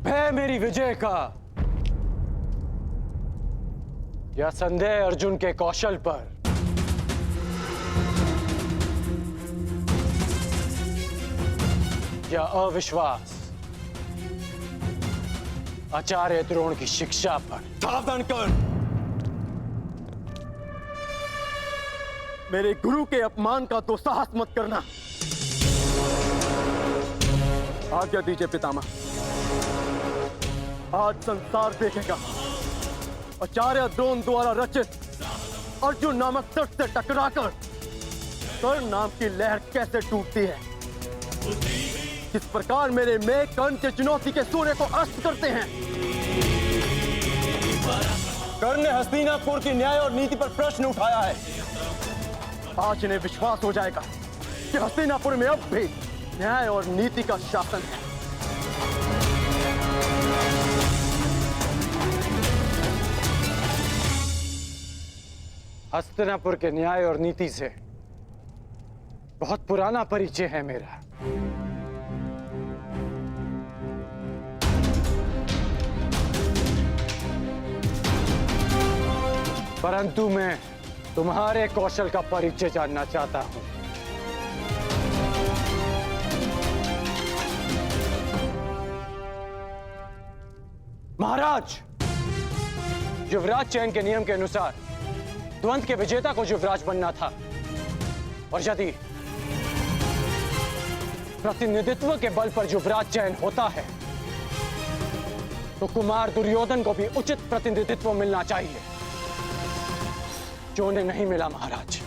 भय मेरी विजय का या संदेह अर्जुन के कौशल पर? या अविश्वास आचार्य द्रोण की शिक्षा पर? सावधान कर। मेरे गुरु के अपमान का दुस्साहस मत करना। आज्ञा दीजिए पितामह। आज संसार देखेगा आचार्य द्रोण द्वारा रचित अर्जुन नामक तट से टकराकर कर्ण नाम की लहर कैसे टूटती है, किस प्रकार मेरे मेघ कर्ण की चुनौती के सूर्य को अस्त करते हैं। कर्ण ने हस्तिनापुर की न्याय और नीति पर प्रश्न उठाया है। आज इन्हें विश्वास हो जाएगा कि हस्तिनापुर में अब भी न्याय और नीति का शासन है। हस्तिनापुर के न्याय और नीति से बहुत पुराना परिचय है मेरा। परंतु मैं तुम्हारे कौशल का परिचय जानना चाहता हूं। महाराज, युवराज चयन के नियम के अनुसार द्वंद के विजेता को युवराज बनना था, और यदि प्रतिनिधित्व के बल पर युवराज चयन होता है तो कुमार दुर्योधन को भी उचित प्रतिनिधित्व मिलना चाहिए, जो उन्हें नहीं मिला महाराज।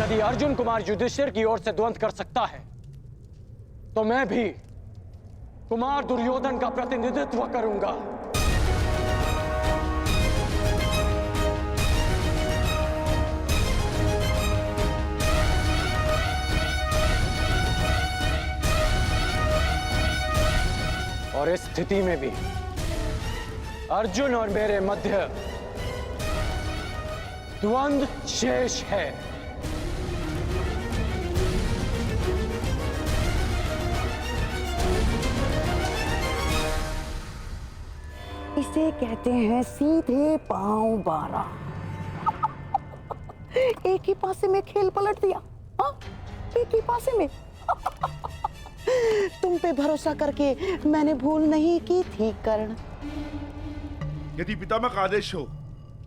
यदि अर्जुन कुमार युधिष्ठिर की ओर से द्वंद कर सकता है तो मैं भी कुमार दुर्योधन का प्रतिनिधित्व करूंगा। और इस स्थिति में भी अर्जुन और मेरे मध्य द्वंद्व शेष है। इसे कहते हैं सीधे पांव 12। एक ही पासे में खेल पलट दिया। हाँ, एक ही पासे में। तुम पे भरोसा करके मैंने भूल नहीं की थी कर्ण। यदि पितामह का आदेश हो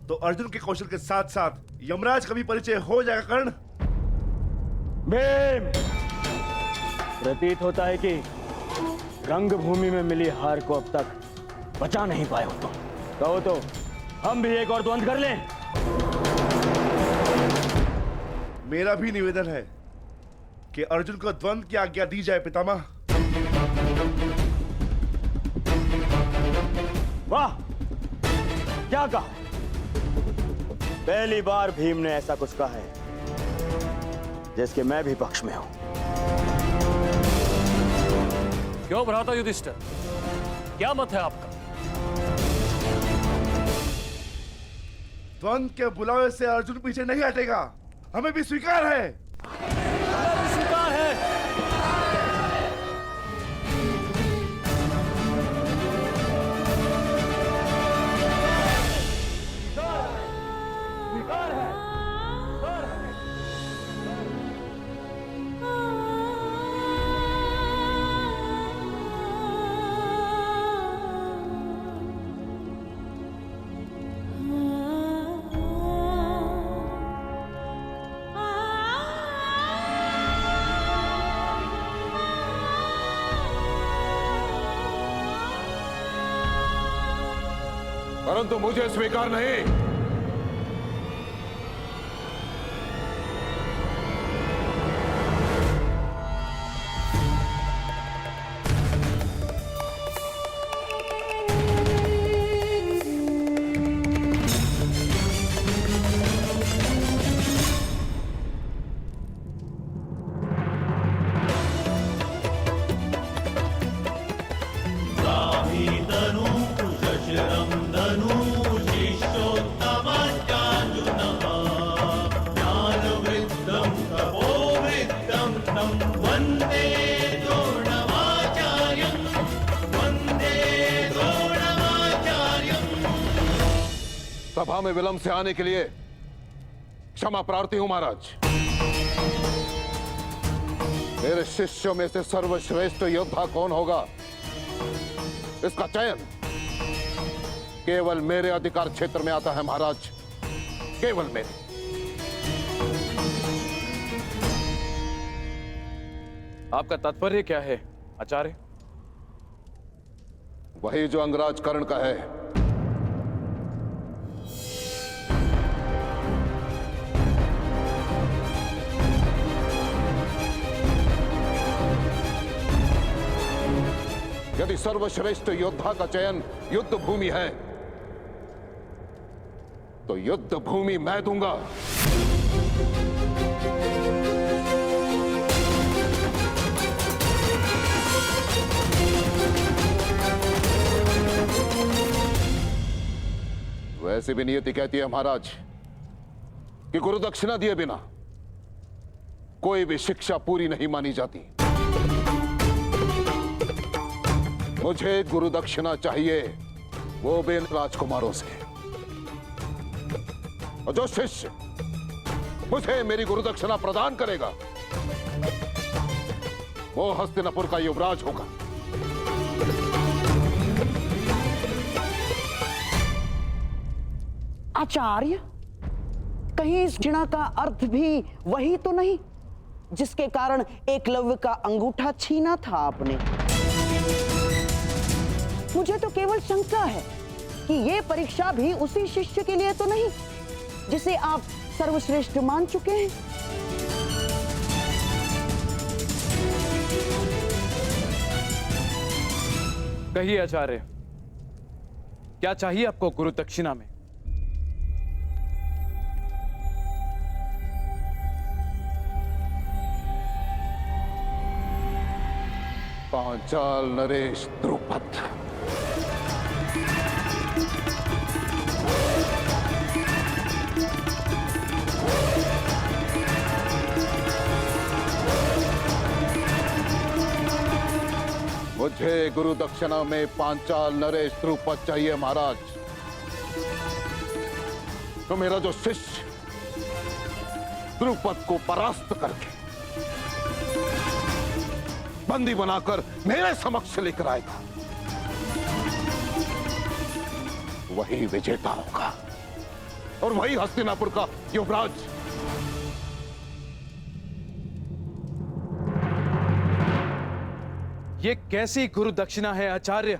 तो अर्जुन के कौशल के साथ साथ यमराज का भी परिचय हो जाएगा कर्ण। भीम, प्रतीत होता है कि रंगभूमि में मिली हार को अब तक बचा नहीं पाए हो तुम। कहो तो हम भी एक और द्वंद्व कर लें। मेरा भी निवेदन है कि अर्जुन को द्वंद्व की आज्ञा दी जाए पितामह। वाह, क्या कहा? पहली बार भीम ने ऐसा कुछ कहा है जिसके मैं भी पक्ष में हूं। क्यों भ्राता युधिष्ठिर, क्या मत है आपका? द्वंद्व के बुलावे से अर्जुन पीछे नहीं हटेगा, हमें भी स्वीकार है। स्वीकार है। परंतु मुझे स्वीकार नहीं। धनु शिष्योत्तम सभा में विलंब से आने के लिए क्षमा प्रार्थी हूं महाराज। मेरे शिष्यों में से सर्वश्रेष्ठ योद्धा कौन होगा, इसका चयन केवल मेरे अधिकार क्षेत्र में आता है महाराज, केवल मेरे। आपका तात्पर्य क्या है आचार्य? वही जो अंगराज कर्ण का है। यदि सर्वश्रेष्ठ योद्धा का चयन युद्ध भूमि है तो युद्ध भूमि मैं दूंगा। वैसे भी नियति कहती है महाराज कि गुरु दक्षिणा दिए बिना कोई भी शिक्षा पूरी नहीं मानी जाती। मुझे गुरु दक्षिणा चाहिए, वो भी राजकुमारों से। और जो शिष्य मुझे मेरी गुरु दक्षिणा प्रदान करेगा वो हस्तिनापुर का युवराज होगा। आचार्य, कहीं इस दक्षिणा का अर्थ भी वही तो नहीं जिसके कारण एकलव्य का अंगूठा छीना था आपने? मुझे तो केवल शंका है कि ये परीक्षा भी उसी शिष्य के लिए तो नहीं जिसे आप सर्वश्रेष्ठ मान चुके हैं। कहिए आचार्य, क्या चाहिए आपको गुरु दक्षिणा में? पांचाल नरेश द्रुपद। मुझे गुरु दक्षिणा में पांचाल नरेश द्रुपद चाहिए महाराज। तो मेरा जो शिष्य द्रुपद को परास्त करके बंदी बनाकर मेरे समक्ष लेकर आएगा वही विजेता होगा और वही हस्तिनापुर का युवराज। ये कैसी गुरु दक्षिणा है आचार्य?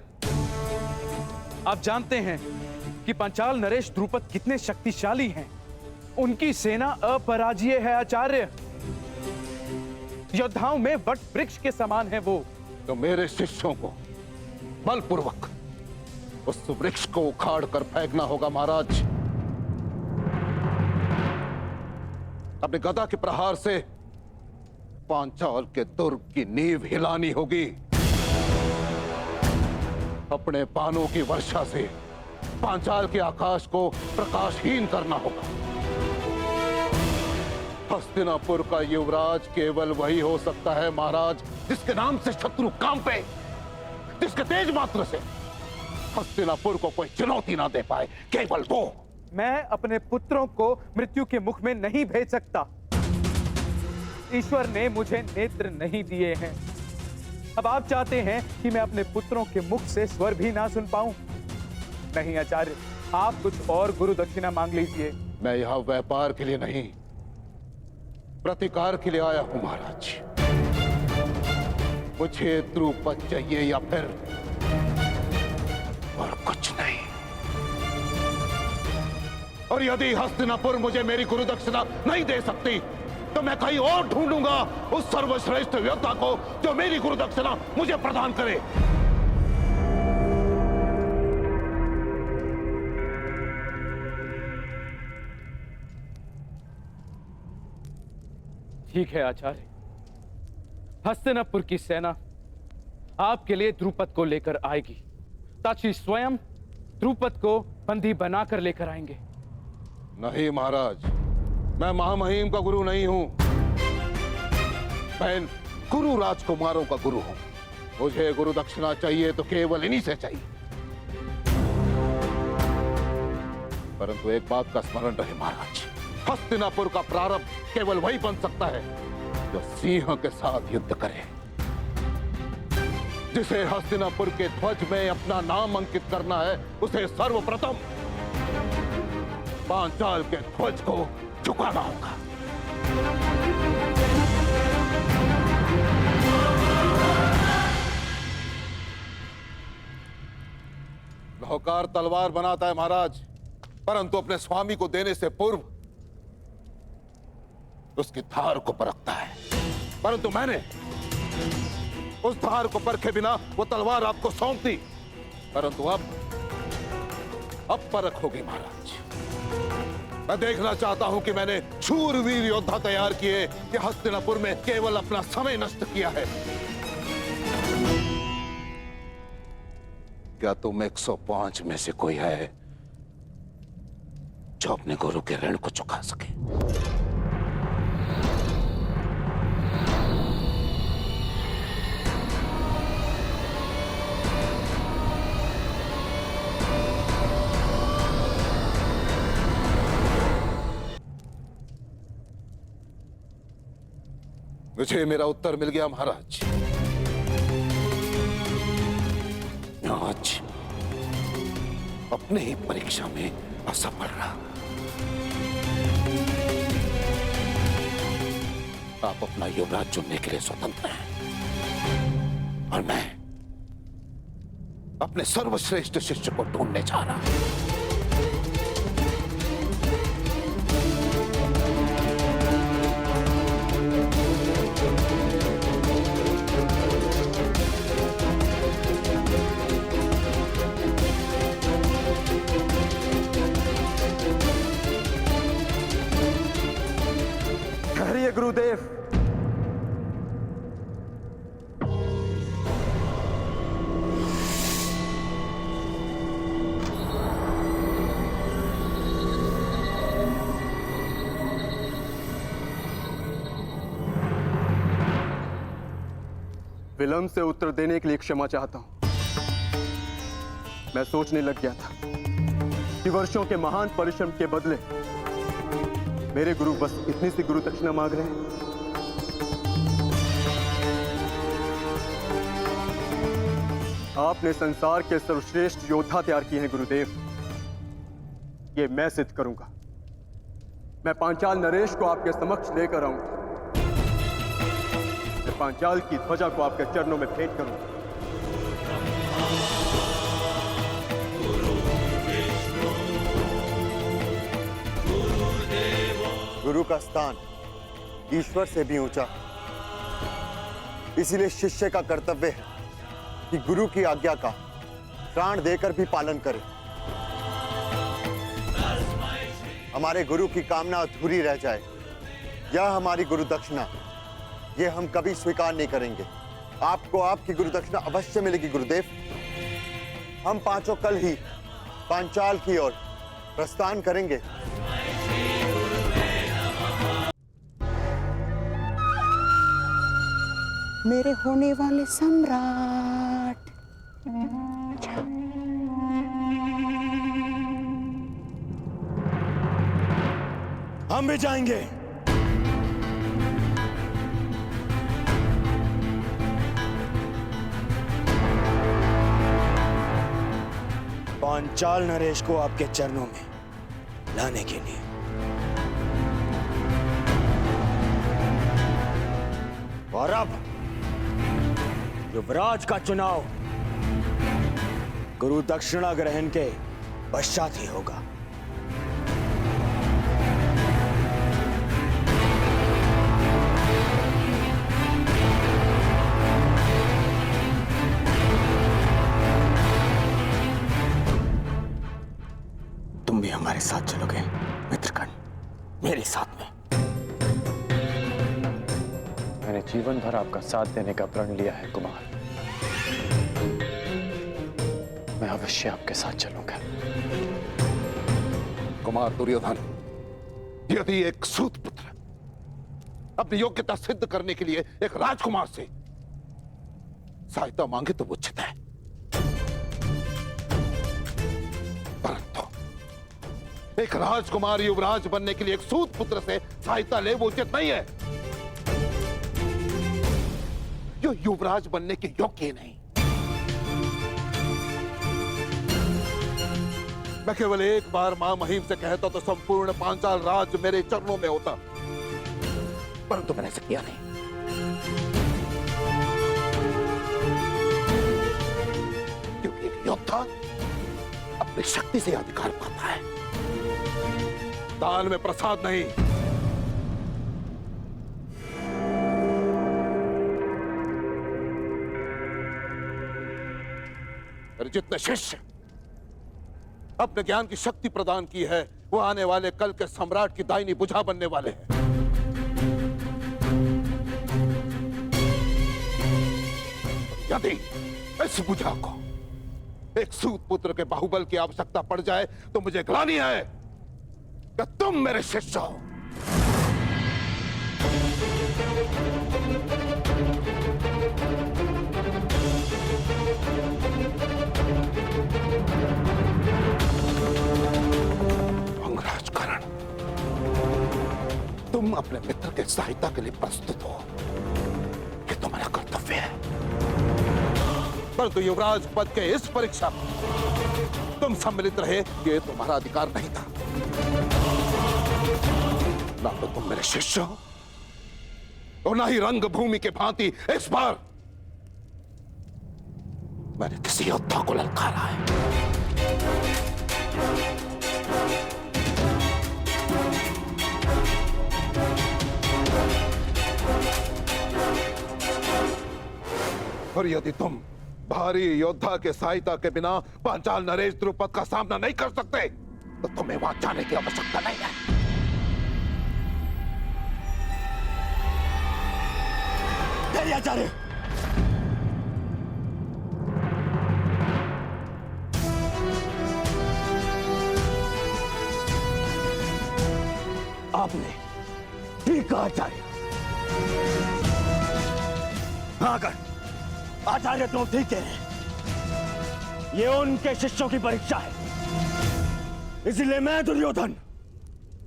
आप जानते हैं कि पांचाल नरेश द्रुपद कितने शक्तिशाली हैं। उनकी सेना अपराजय है आचार्य। योद्धाओं में वट वृक्ष के समान है वो। तो मेरे शिष्यों को बलपूर्वक उस वृक्ष को उखाड़ कर फेंकना होगा महाराज। अपने गदा के प्रहार से पांचाल के दुर्ग की नींव हिलानी होगी। अपने बाणों की वर्षा से पांचाल के आकाश को प्रकाशहीन करना होगा। हस्तिनापुर का युवराज केवल वही हो सकता है महाराज जिसके नाम से शत्रु कांपे, जिसके तेज मात्र से हस्तिनापुर को कोई चुनौती ना दे पाए, केवल वो। मैं अपने पुत्रों को मृत्यु के मुख में नहीं भेज सकता। ईश्वर ने मुझे नेत्र नहीं दिए हैं। अब आप चाहते हैं कि मैं अपने पुत्रों के मुख से स्वर भी ना सुन पाऊं? नहीं आचार्य, आप कुछ और गुरु दक्षिणा मांग लीजिए। मैं यहां व्यापार के लिए नहीं, प्रतिकार के लिए आया हूं महाराज। मुझे द्रुपद चाहिए या फिर और कुछ नहीं। और यदि हस्तिनापुर मुझे मेरी गुरु दक्षिणा नहीं दे सकती तो मैं कहीं और ढूंढूंगा उस सर्वश्रेष्ठ योद्धा को जो मेरी गुरु दक्षिणा मुझे प्रदान करे। ठीक है आचार्य, हस्तिनापुर की सेना आपके लिए द्रुपद को लेकर आएगी। ताकि स्वयं द्रुपद को बंदी बनाकर लेकर आएंगे। नहीं महाराज, मैं महामहिम का गुरु नहीं हूं। मैं गुरु राजकुमारों का गुरु हूं। मुझे गुरु दक्षिणा चाहिए तो केवल इन्हीं से चाहिए। परंतु एक बात का स्मरण रहे महाराज, हस्तिनापुर का प्रारंभ केवल वही बन सकता है जो सिंह के साथ युद्ध करे। जिसे हस्तिनापुर के ध्वज में अपना नाम अंकित करना है, उसे सर्वप्रथम पांचाल के ध्वज को झुकाना होगा। नौकार तलवार बनाता है महाराज, परंतु अपने स्वामी को देने से पूर्व उसकी धार को परखता है। परंतु मैंने उस धार को परखे बिना वो तलवार आपको सौंप दी, परंतु अब परख होगी महाराज। मैं देखना चाहता हूं कि मैंने शूरवीर योद्धा तैयार किए कि हस्तिनापुर में केवल अपना समय नष्ट किया है। क्या तुम 105 में से कोई है जो अपने गुरु के ऋण को चुका सके? मुझे मेरा उत्तर मिल गया महाराज। आज अपने ही परीक्षा में असफल रहा। आप अपना युवराज चुनने के लिए स्वतंत्र हैं और मैं अपने सर्वश्रेष्ठ शिष्य को ढूंढने जा रहा हूं। गुरुदेव, विलंब से उत्तर देने के लिए क्षमा चाहता हूं। मैं सोचने लग गया था कि वर्षों के महान परिश्रम के बदले मेरे गुरु बस इतनी सी गुरु दक्षिणा मांग रहे हैं। आपने संसार के सर्वश्रेष्ठ योद्धा तैयार किए हैं गुरुदेव, ये मैं सिद्ध करूंगा। मैं पांचाल नरेश को आपके समक्ष लेकर आऊंगा। मैं पांचाल की ध्वजा को आपके चरणों में भेंट करूंगा। गुरु का स्थान ईश्वर से भी ऊंचा, इसीलिए शिष्य का कर्तव्य है कि गुरु की आज्ञा का प्राण देकर भी पालन करे। हमारे गुरु की कामना अधूरी रह जाए, यह हमारी गुरु दक्षिणा, यह हम कभी स्वीकार नहीं करेंगे। आपको आपकी गुरु दक्षिणा अवश्य मिलेगी गुरुदेव। हम पांचों कल ही पांचाल की ओर प्रस्थान करेंगे। मेरे होने वाले सम्राट। हम भी जाएंगे। पांचाल नरेश को आपके चरणों में लाने के लिए। और अब युवराज का चुनाव गुरु दक्षिणा ग्रहण के पश्चात ही होगा। तुम भी हमारे साथ चलोगे मित्रगण, मेरे साथ में। मैंने जीवन भर आपका साथ देने का प्रण लिया है कुमार। मैं अवश्य आपके साथ चलूंगा। कुमार दुर्योधन, यदि एक सूतपुत्र अपनी योग्यता सिद्ध करने के लिए एक राजकुमार से सहायता मांगे तो वो उचित है, परंतु एक राजकुमार युवराज बनने के लिए एक सूत पुत्र से सहायता ले वो उचित नहीं है। जो युवराज बनने के योग्य ही नहीं। मैं केवल एक बार मां महिम से कहता तो संपूर्ण पांचाल राज मेरे चरणों में होता, परंतु मैंने ऐसा किया नहीं। क्योंकि एक योद्धा अपनी शक्ति से अधिकार पाता है, दान में प्रसाद नहीं। जितने शिष्य अपने ज्ञान की शक्ति प्रदान की है वो आने वाले कल के सम्राट की दाहिनी भुजा बनने वाले हैं। यदि इस भुजा को एक सूत पुत्र के बाहुबल की आवश्यकता पड़ जाए तो मुझे ग्लानि है कि तुम मेरे शिष्य हो। अंगराज कर्ण, तुम अपने मित्र के सहायता के लिए प्रस्तुत हो, ये तुम्हारा कर्तव्य है। परंतु युवराज पद के इस परीक्षा में तुम सम्मिलित रहे ये तुम्हारा अधिकार नहीं था। ना तो तुम मेरे शिष्य हो और ना ही रंगभूमि के भांति इस बार मैंने किसी योद्धा को ललकारा है। और यदि तुम भारी योद्धा के सहायता के बिना पांचाल नरेश द्रुपद का सामना नहीं कर सकते तो तुम्हें वहां जाने की आवश्यकता नहीं है। आचार्य, आपने ठीक कहा आचार्य। हाँ कर आचार्य, तुम ठीक कह रहे हैं। ये उनके शिष्यों की परीक्षा है, इसलिए मैं दुर्योधन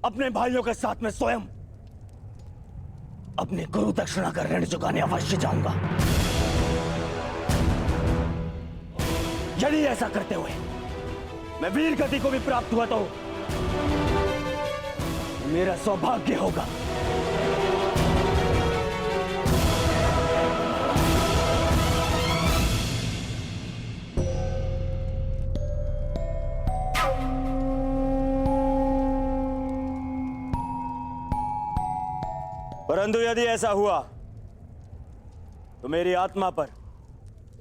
अपने भाइयों के साथ में स्वयं अपने गुरु दक्षिणा का ऋण चुकाने अवश्य जाऊंगा। यदि ऐसा करते हुए मैं वीर गति को भी प्राप्त हुआ तो मेरा सौभाग्य होगा। परंतु यदि ऐसा हुआ तो मेरी आत्मा पर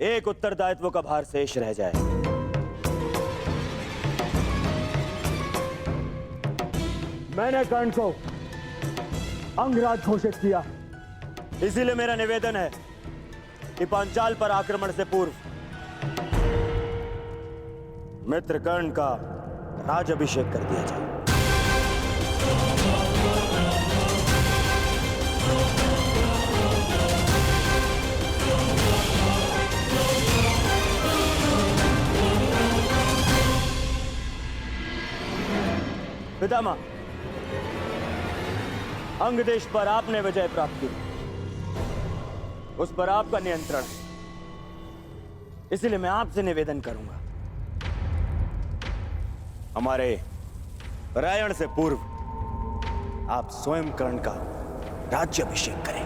एक उत्तरदायित्व का भार शेष रह जाए। मैंने कर्ण को अंगराज घोषित किया, इसीलिए मेरा निवेदन है कि पांचाल पर आक्रमण से पूर्व मित्र कर्ण का राजाभिषेक कर दिया जाए। पितामह, अंग देश पर आपने विजय प्राप्त की, उस पर आपका नियंत्रण है, इसलिए मैं आपसे निवेदन करूंगा, हमारे रायण से पूर्व आप स्वयं कर्ण का राज्याभिषेक करें।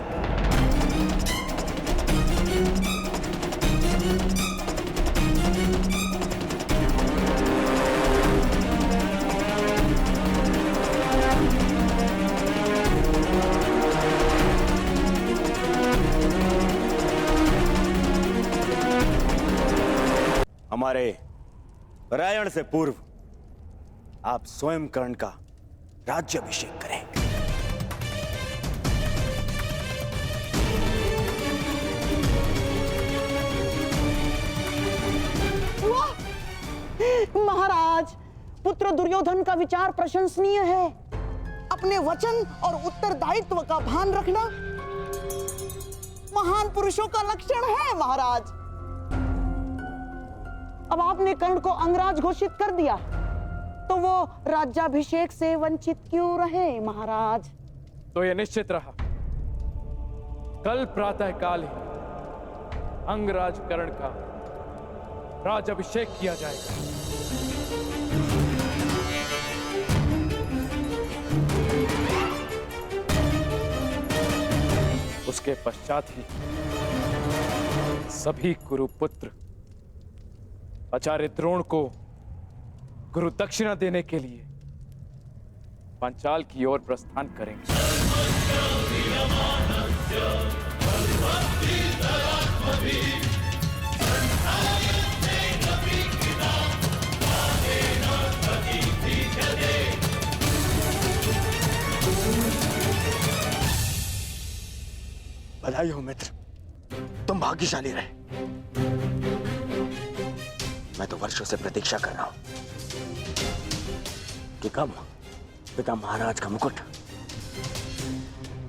हमारे रायण से पूर्व आप स्वयं कर्ण का राज्याभिषेक करें। महाराज, पुत्र दुर्योधन का विचार प्रशंसनीय है। अपने वचन और उत्तरदायित्व का भान रखना महान पुरुषों का लक्षण है महाराज। अब आपने कर्ण को अंगराज घोषित कर दिया, तो वो राज्याभिषेक से वंचित क्यों रहे महाराज? तो यह निश्चित रहा, कल प्रातः काल ही अंगराजकरण का राजाभिषेक किया जाएगा। उसके पश्चात ही सभी गुरुपुत्र आचार्य द्रोण को गुरु दक्षिणा देने के लिए पांचाल की ओर प्रस्थान करेंगे। बधाई हो मित्र, तुम भाग्यशाली रहे। मैं तो वर्षों से प्रतीक्षा कर रहा हूं कि कब पिता महाराज का मुकुट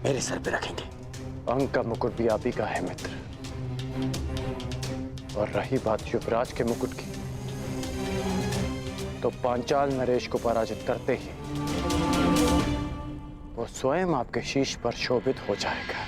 मेरे सर पे रखेंगे। अंक का मुकुट भी आप ही का है मित्र, और रही बात युवराज के मुकुट की, तो पांचाल नरेश को पराजित करते ही वो स्वयं आपके शीश पर शोभित हो जाएगा।